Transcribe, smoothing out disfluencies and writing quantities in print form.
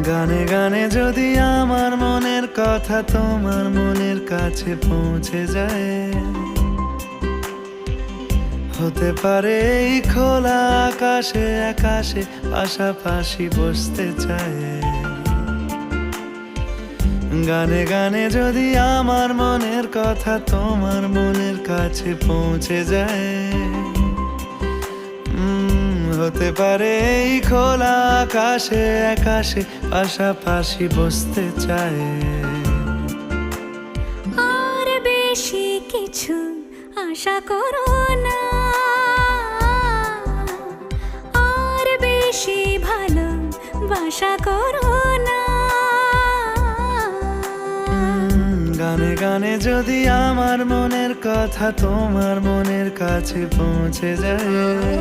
গানে গানে যদি আমার মনের কথা তোমার মনের কাছে পৌঁছে যায়, হতে পারে এই খোলা আকাশে আকাশে পাশাপাশি বসতে চায়। গানে গানে যদি আমার মনের কথা তোমার মনের কাছে পৌঁছে যায়, হতে পারে এই খোলা আকাশে আকাশে পাশাপাশি বসতে চায়। আর বেশি কিছু আশা করো না, আর বেশি ভালোবাসা করো না। গানে গানে যদি আমার মনের কথা তোমার মনের কাছে পৌঁছে যায়,